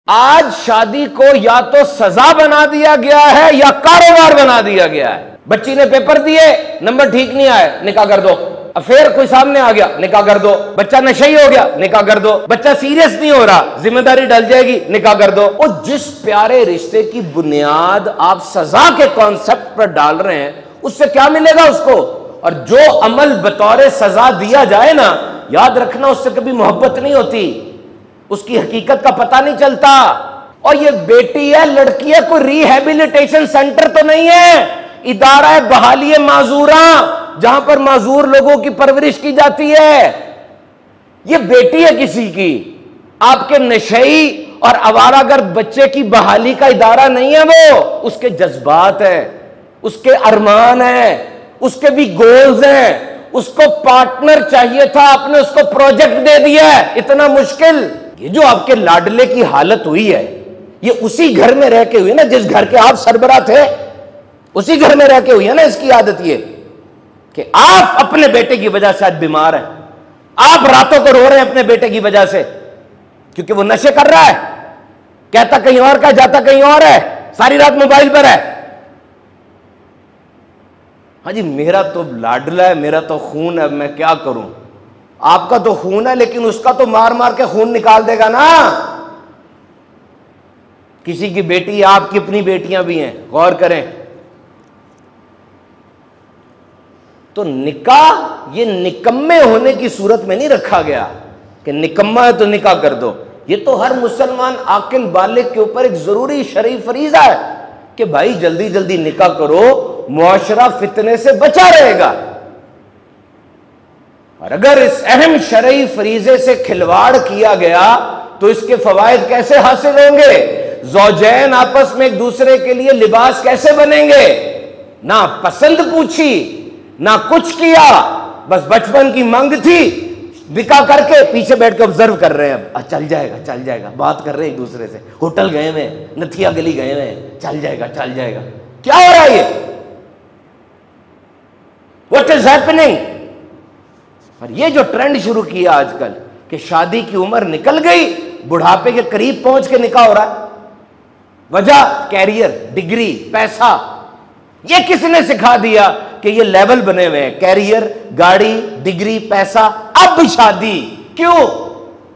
आज शादी को या तो सजा बना दिया गया है या कारोबार बना दिया गया है। बच्ची ने पेपर दिए, नंबर ठीक नहीं आए, निकाह कर दो। अफेयर कोई सामने आ गया, निकाह कर दो। बच्चा नशेई हो गया, निकाह कर दो। बच्चा सीरियस नहीं हो रहा, जिम्मेदारी डल जाएगी, निकाह कर दो। और जिस प्यारे रिश्ते की बुनियाद आप सजा के कॉन्सेप्ट पर डाल रहे हैं, उससे क्या मिलेगा उसको? और जो अमल बतौर सजा दिया जाए ना, याद रखना उससे कभी मोहब्बत नहीं होती, उसकी हकीकत का पता नहीं चलता। और ये बेटी है, लड़की है, कोई रिहेबिलिटेशन सेंटर तो नहीं है, इदारा है बहाली माजूरा, जहां पर माजूर लोगों की परवरिश की जाती है। ये बेटी है किसी की, आपके नशेई और आवारागर्द बच्चे की बहाली का इदारा नहीं है वो। उसके जज्बात हैं, उसके अरमान हैं, उसके भी गोल्स हैं। उसको पार्टनर चाहिए था, आपने उसको प्रोजेक्ट दे दिया है। इतना मुश्किल। ये जो आपके लाडले की हालत हुई है, ये उसी घर में रह के हुई ना जिस घर के आप सरबराह थे, उसी घर में रह के हुई है ना। इसकी आदत ये कि आप अपने बेटे की वजह से आज बीमार हैं, आप रातों को रो रहे हैं अपने बेटे की वजह से, क्योंकि वो नशे कर रहा है, कहता कहीं और का, जाता कहीं और है, सारी रात मोबाइल पर है। हाँ जी, मेरा तो लाडला है, मेरा तो खून है, मैं क्या करूं? आपका तो खून है, लेकिन उसका तो मार मार के खून निकाल देगा ना। किसी की बेटी, आपकी अपनी बेटियां भी हैं, गौर करें। तो निकाह ये निकम्मे होने की सूरत में नहीं रखा गया कि निकम्मा है तो निकाह कर दो। ये तो हर मुसलमान आकिल बालिग के ऊपर एक जरूरी शरई फरीजा है कि भाई जल्दी जल्दी निकाह करो, मुआशरा फितने से बचा रहेगा। और अगर इस अहम शरई फरीजे से खिलवाड़ किया गया तो इसके फवायद कैसे हासिल होंगे? ज़ौजैन आपस में एक दूसरे के लिए लिबास कैसे बनेंगे? ना पसंद पूछी, ना कुछ किया, बस बचपन की मांग थी, निकाह करके पीछे बैठ के ऑब्जर्व कर रहे हैं। अब चल जाएगा, चल जाएगा, बात कर रहे हैं एक दूसरे से, होटल गए हुए, नथिया गली गए हुए, चल जाएगा, चल जाएगा। क्या हो रहा है ये? What is happening? और ये जो ट्रेंड शुरू किया आजकल कि शादी की उम्र निकल गई, बुढ़ापे के करीब पहुंच के निकाह हो रहा है। वजह कैरियर, डिग्री, पैसा। ये किसने सिखा दिया कि ये लेवल बने हुए हैं? कैरियर, गाड़ी, डिग्री, पैसा, अब शादी। क्यों?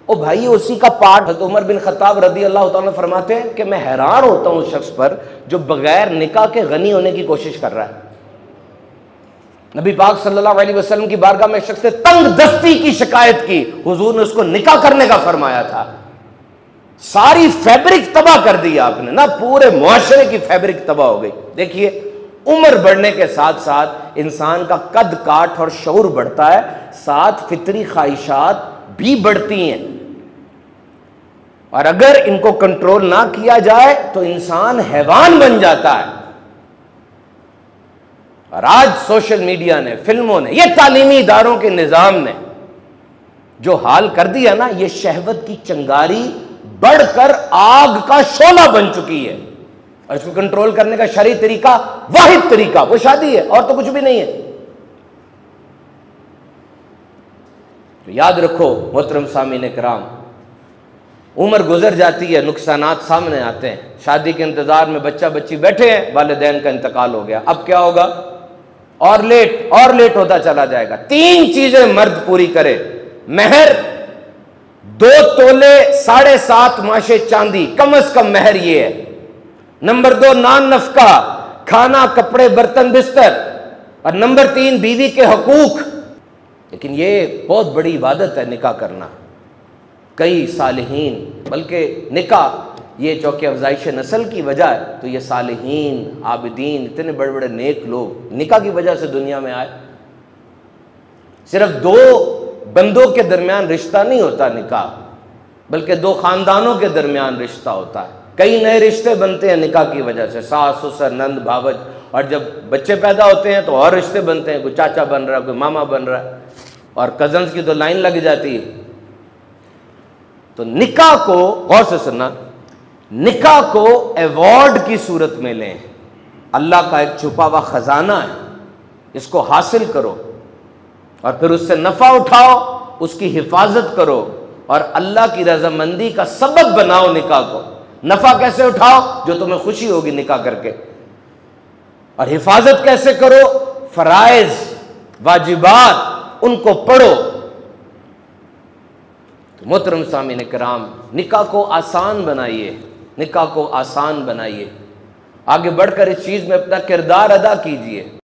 ओ भाई, उसी का पार्ट। हज़रत उमर बिन खत्ताब रदी अल्लाह तआला फरमाते हैं कि मैं हैरान होता हूं उस शख्स पर जो बगैर निकाह के गनी होने की कोशिश कर रहा है। नबी पाक सल्लल्लाहु अलैहि वसल्लम की बारगाह में शख्स ने तंग दस्ती की शिकायत की, हुजूर ने उसको निकाह करने का फरमाया था। सारी फैब्रिक तबाह कर दी आपने ना, पूरे मुआशरे की फैब्रिक तबाह हो गई। देखिए, उम्र बढ़ने के साथ साथ इंसान का कद काठ और शऊर बढ़ता है, साथ फितरी ख्वाहिशात भी बढ़ती हैं। और अगर इनको कंट्रोल ना किया जाए तो इंसान हैवान बन जाता है। और आज सोशल मीडिया ने, फिल्मों ने, ये तालीमी इदारों के निज़ाम ने जो हाल कर दिया ना, ये शहवत की चिंगारी बढ़कर आग का शोला बन चुकी है। और इसको कंट्रोल करने का शरई तरीका, वाहिद तरीका, वो शादी है, और तो कुछ भी नहीं है। तो याद रखो मोहतरम सामीन इकराम, उम्र गुजर जाती है, नुकसानात सामने आते हैं। शादी के इंतजार में बच्चा बच्ची बैठे हैं, वालिदैन का इंतकाल हो गया, अब क्या होगा? और लेट होता चला जाएगा। 3 चीजें मर्द पूरी करे: मेहर 2 तोले 7.5 माशे चांदी, कम से कम मेहर ये है। नंबर 2 नान नफका, खाना, कपड़े, बर्तन, बिस्तर। और नंबर 3 बीवी के हकूक। लेकिन ये बहुत बड़ी इबादत है निकाह करना। कई सालिहीन, बल्कि निकाह ये चौके अफजाइश नस्ल की वजह है, तो ये सालिहीन, आबिदीन, इतने बड़े बड़े नेक लोग निकाह की वजह से दुनिया में आए। सिर्फ 2 बंदों के दरमियान रिश्ता नहीं होता निकाह, बल्कि 2 खानदानों के दरमियान रिश्ता होता है। कई नए रिश्ते बनते हैं निकाह की वजह से, सास ससुर, नंद भावज। और जब बच्चे पैदा होते हैं तो और रिश्ते बनते हैं, कोई चाचा बन रहा है, कोई मामा बन रहा है, और कजन्स की तो लाइन लग जाती है। तो निकाह को, गौर से सुनना, निकाह को अवॉर्ड की सूरत में लें। अल्लाह का एक छुपा हुआ खजाना है, इसको हासिल करो और फिर उससे नफा उठाओ, उसकी हिफाजत करो और अल्लाह की रजामंदी का सबब बनाओ निकाह को। नफा कैसे उठाओ? जो तुम्हें खुशी होगी निकाह करके। और हिफाजत कैसे करो? फराइज वाजिबात उनको पढ़ो। तो मोहतरम सामीन किराम, निकाह को आसान बनाइए, निकाह को आसान बनाइए। आगे बढ़कर इस चीज में अपना किरदार अदा कीजिए।